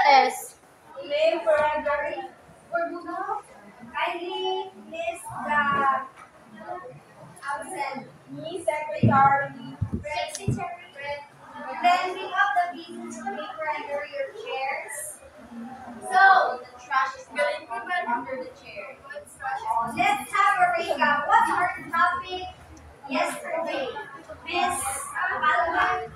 S. Name parenthetic. Kindly list the absent. Me, secretary. Then pick up the pieces of paper under your chairs. So, the trash is under the chair. Let's have a recap. What's our topic yesterday? Miss Alma.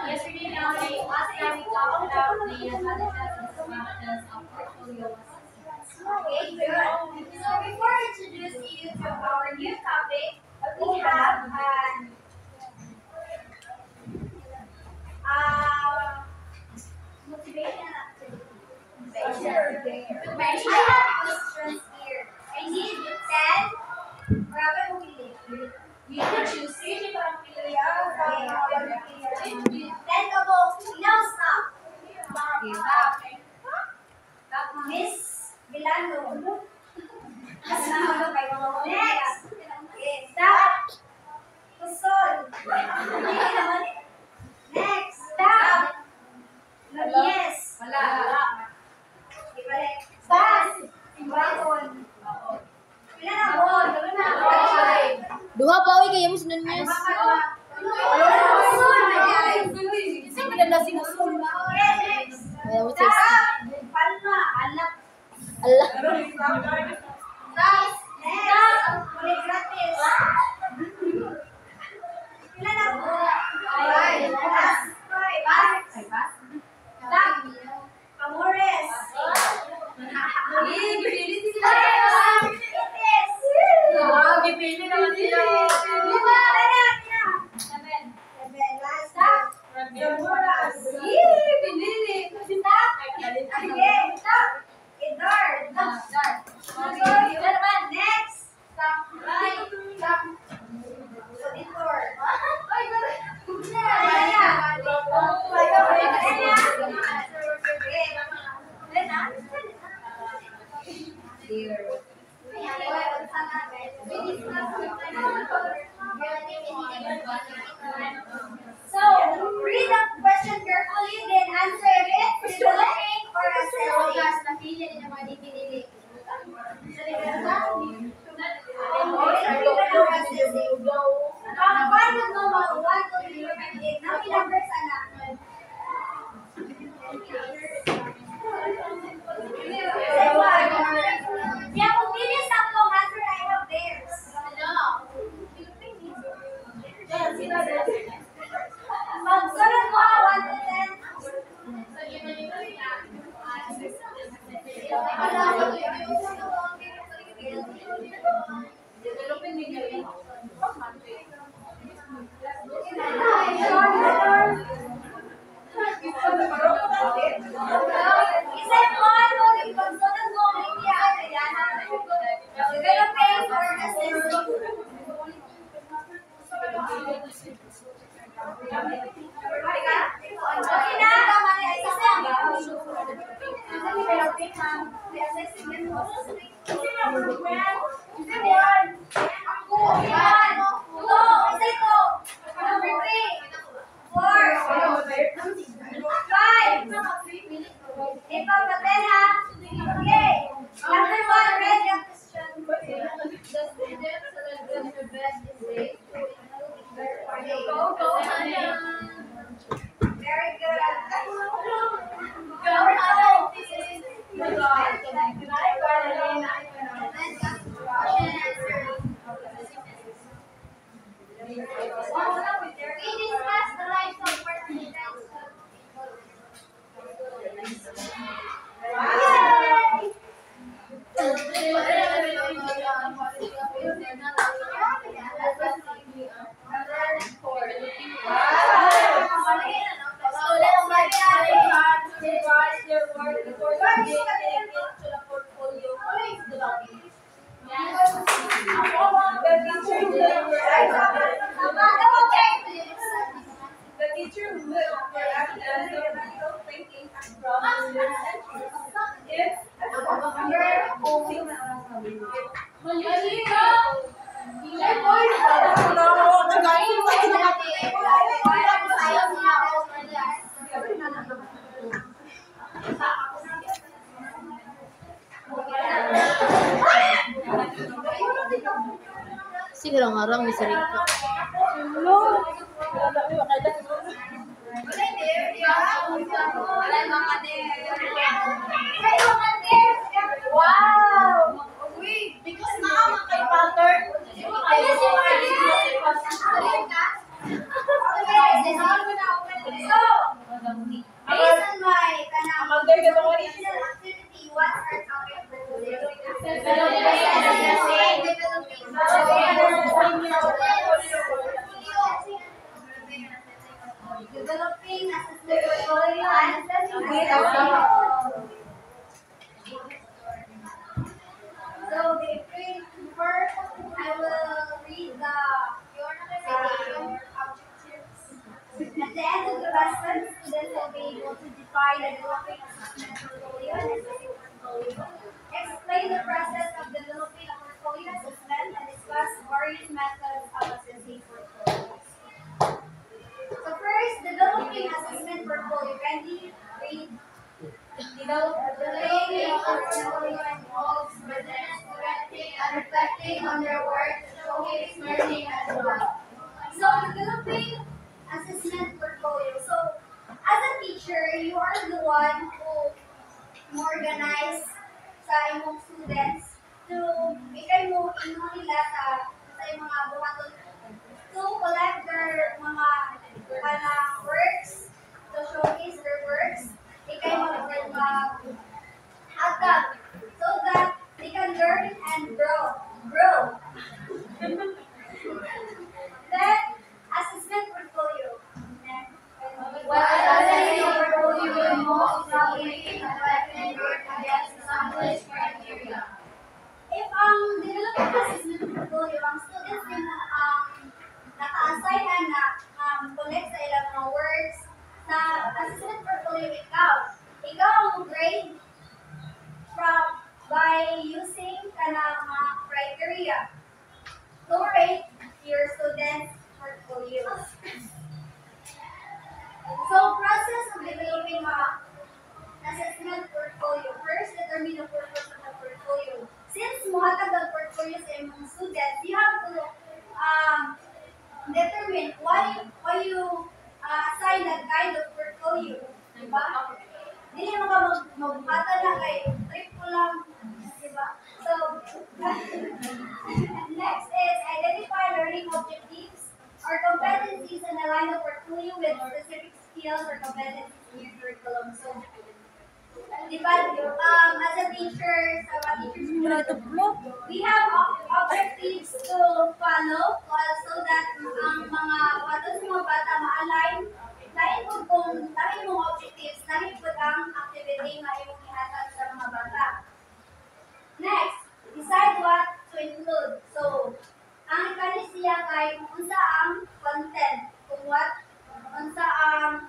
Yesterday, last time we talked about the advantages and disadvantages of portfolio. Okay, good. So before I introduce you to our new topic, we have motivation activity. I have questions here. I need 10. Grabe mo pili. You can choose. Okay. 10 ka po. Now stop. Miss Vilano. Next. Okay, stop. Kusol. Next. Stop. Yes. Wala. Okay, balik. Stop. Baton. Pila na po. Duha pa oy kaya mo sunod niya. Isa maganda sinusul. Next. Wala mo sis. Palma. Anak. Allah. Next. Kulit gratis. Pila na po. Last. Pass. Stop. Amores. Gipili naman sila. So, read the question carefully, then answer it with a looking or assessing. Yeah, kung finish tatlong answer, I have theirs. Magsunod mo, 1 to 10. Isip mo, pagsunod mo, hindi developing or assessing. Okay na? Very good. We discussed the lives of participants. Yay! The teacher will react as a critical thinking and problem It's Sige lang harang ni Sarika. Wow! Because naa kay pattern. Based on my original activity, what are topic developing assessment portfolio and assessing. So first, I will read the citation objectives. At the end of the lesson, students will be able to define the developing assessment portfolio and assessing portfolio, explain the process of developing a portfolio assessment, and discuss various methods of assessing portfolios. So first, developing assessment portfolio. Can you read? Developing a portfolio involves presenting, correcting, and reflecting on their work to showcase learning as well. So developing assessment portfolio. So as a teacher, you are the one who organize sa imong students to ikay mo ingon nila sa imong mga buhaton to collect their mga works, to showcase their works. Ikay hatag so that they can learn and grow. Then, assessment portfolio. What assessing portfolio involves evaluating and collecting work against established criteria. If ang developing assessment portfolio, ang students din naka-assign na collect sa ilang mga works sa assessment portfolio ikaw ang grade by using kanang mga criteria to rate your students' portfolios. So, process of developing assessment portfolio. First, determine the purpose of the portfolio. Since muhatag ang portfolio sa imong students, you have to determine why you assign that kind of portfolio. Diba? Hindi mo ka magbuhatan na kay trip ko lang. Diba? So, next is identify learning objectives or competencies and align the portfolio with specific skills or competencies in your curriculum. So, diba, as a teacher, sa mga teachers, we have objectives to follow so that ang mga bata ma-align dahil mong objectives, dahil po ang activity na iyong ihatag sa mga bata. Next, decide what to include. So, ang kanisiya kay kung unsa ang content, kung unsa ang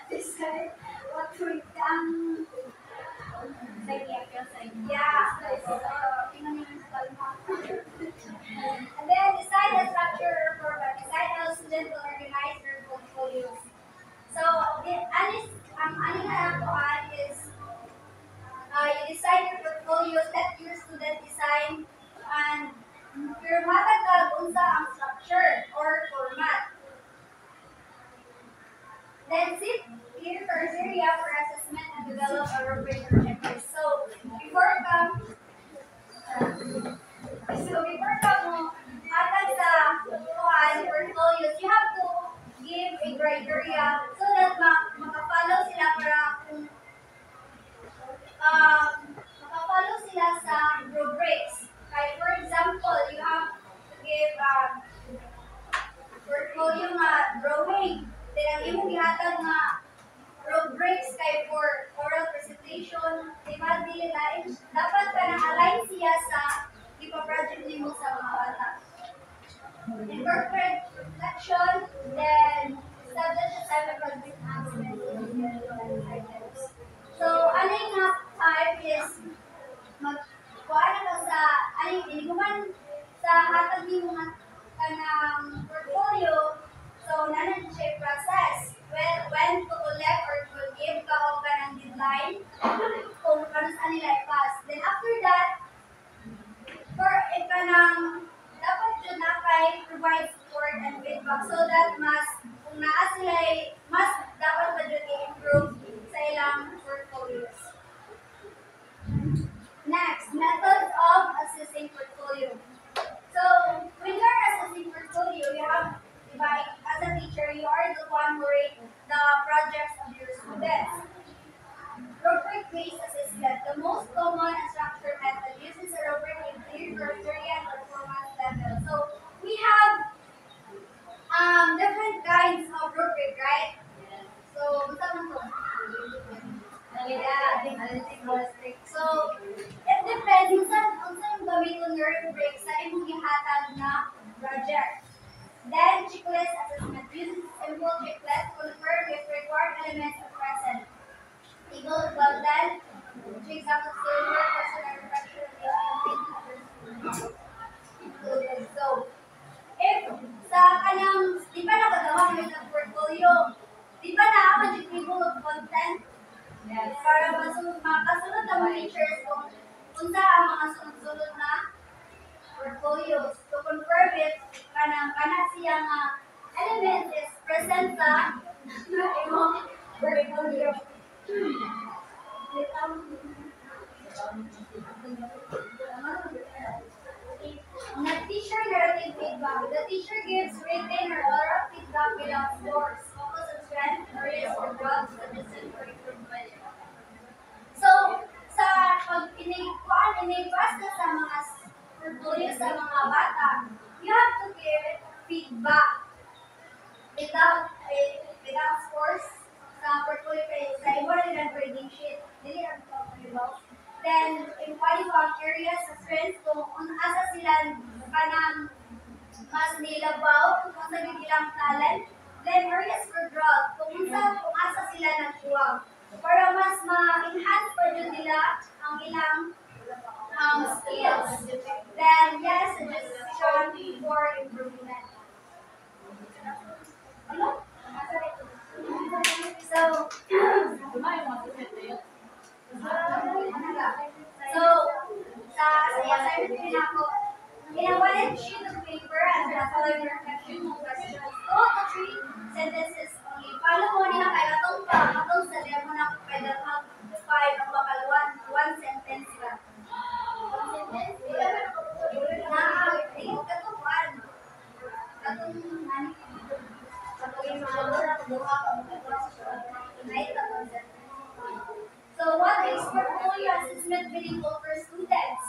decide what to and then decide the structure or format. Decide how students will organize their portfolios. So, aning harapan is you decide your portfolios, let your student design, and your matag unsa ang structure or format. Then set clear criteria for assessment and develop a rubric or checklist. So before ka mo hatag sa portfolios, you have to give a criteria so that makafollow sila para kung makafollow sila sa rubrics. Like for example, you have to give portfolio drawing. Then ang imong gihatag rubrics kay for oral presentation, diba dili dapat ka na-align siya sa ipa-project nimo sa mga bata. Incorporate reflection, then establish a type of project management items. So, aning type is magkuha na ka sa iniguman sa hatag nimo kanang portfolio. So, nanan siya process. When to collect or to give ka o ka ng deadline support and feedback so that kung naa sila mas dapat ba dyan i-improve sa ilang portfolios. Next, methods of assessing portfolio. So, when you're assessing portfolio, you have, as a teacher, you are the one who rate the projects of your students. Rubric-based assessment. The most common and structured method uses a rubric with clear criteria and performance level. So, we have different kinds of rubric, right? So, basta man to? So, it depends kung saan gamiton your rubric sa imong gihatag na project. Then, checklist assessment uses simple checklist to confirm if required elements are present. Equal to then, for example, silver, personal reflection, included. So, if sa kanyang, di ba nakagawa kami ng portfolio? Di ba naaman yung table of content? Yes. Para makasunod ang teachers kung sa ang mga sunod-sunod na portfolios. To confirm if kana siyang element is present sa imong portfolio. Teacher narrative feedback. The teacher gives written or oral feedback without scores. Focus on strengths, areas, or drugs suggested for improvement. So, sa pag inibasta sa mga portfolio sa mga bata, you have to give feedback without scores sa portfolio kayo. Sa important and grading sheet, dili ang talk. Then, inquire about areas sa strengths kung asa sila kanang mas nilabaw, kung asa ilang talent. Then, areas for growth, kung asa sila nagkuwang. Para mas ma-enhance pa dyan nila ang ilang skills. Then, yes, suggestion for improvement. So, sa assignment din ako, ginawa sheet of paper and the following reflection of questions. 2 to 3 sentences only. Follow mo nila kay atong sa demo na pwede mag-5 ang bakal 1 sentence lang. 1 sentence? Katukuan. Katong so, what is portfolio assessment meaningful for students?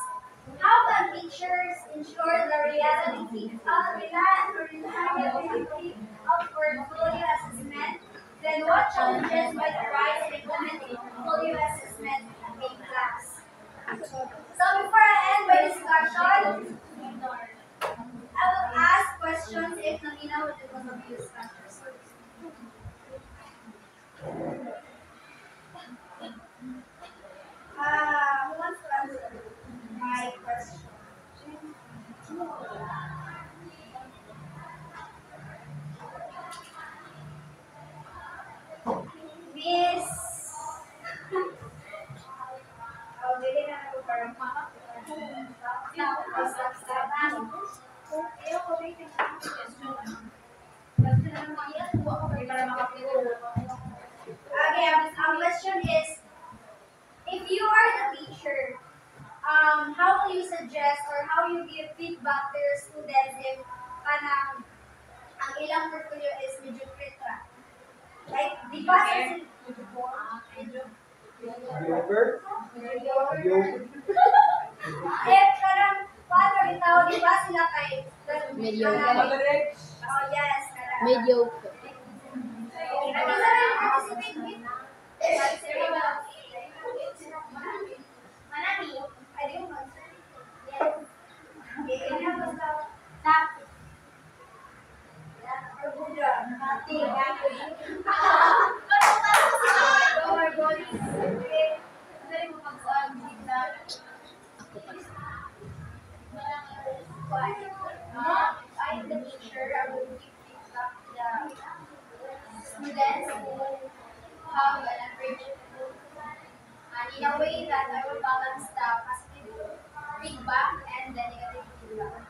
How can teachers ensure the reality of portfolio assessment? Then, what challenges might arise in implementing portfolio assessment in class? So, before I end my discussion, I will ask questions if Namina would do one of these factors. Who wants to answer my question? Miss. Dili na ako parang mama. Okay, our question is, if you are the teacher, how will you suggest or how you give feedback to your students if ang ilang portfolio is mediocre? Like, di ba if parang paano bitaw, di ba sila kay Mediocre. Oh, yes. Mediocre. I am the teacher. I will give feedback to the students who have an average and in a way that I will balance the positive feedback and the negative feedback.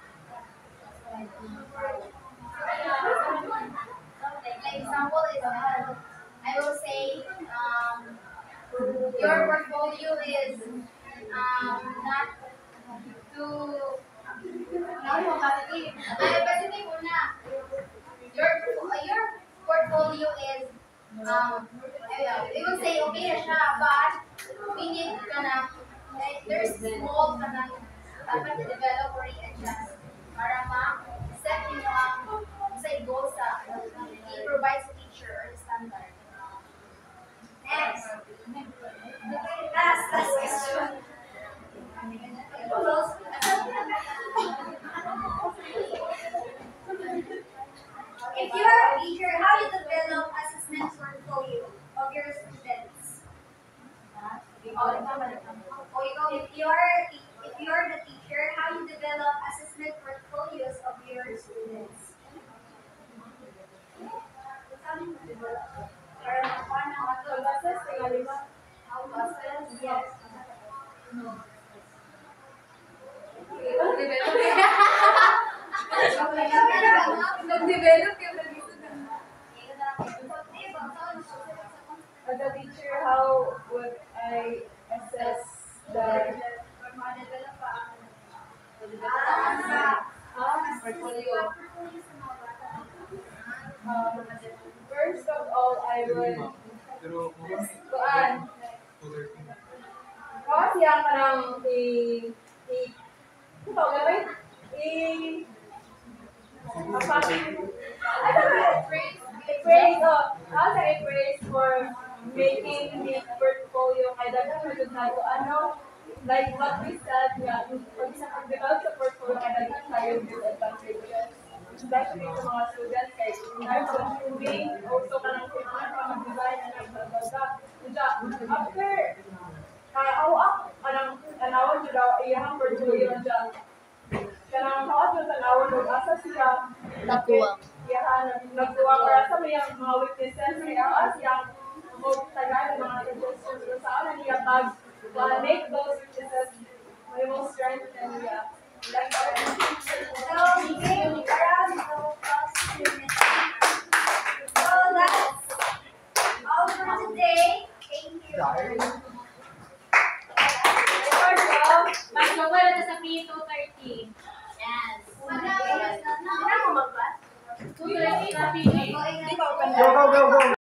portfolio is they will say okay na siya, but we need there's small dapat i-develop or i-adjust para ma-set nyo ang sa goal sa i-provide sa teacher or the standard. Next. Last question. If you are a teacher, how do you develop assessment portfolio of your students? If you are the teacher, how you develop assessment portfolios of your students? Yes. Nag-develop yung as a teacher, how would I assess the portfolio? First of all, I would kasi ang parang praise for making the portfolio kay dagang magud nato ano like what we said nga pag sa pag-develop sa portfolio kay dagang tayo disadvantages especially sa mga students kay I'm doing also kanang mag-design and nagbabaga after kanang tanawon jud daw iyang portfolio dyan kanang hawat sa tanawon ug asa siya Nakuha. nagtuwa para sa mga weaknesses kaya as yang tagay mga suggestions sa ano niya pag make those weaknesses my most strength and yeah like So, game around the opportunity. So, that's all for today. Thank you. Mag-mobile na sa P230. Yes. Wala mo mag-class? 230 na PA. Go, go, go.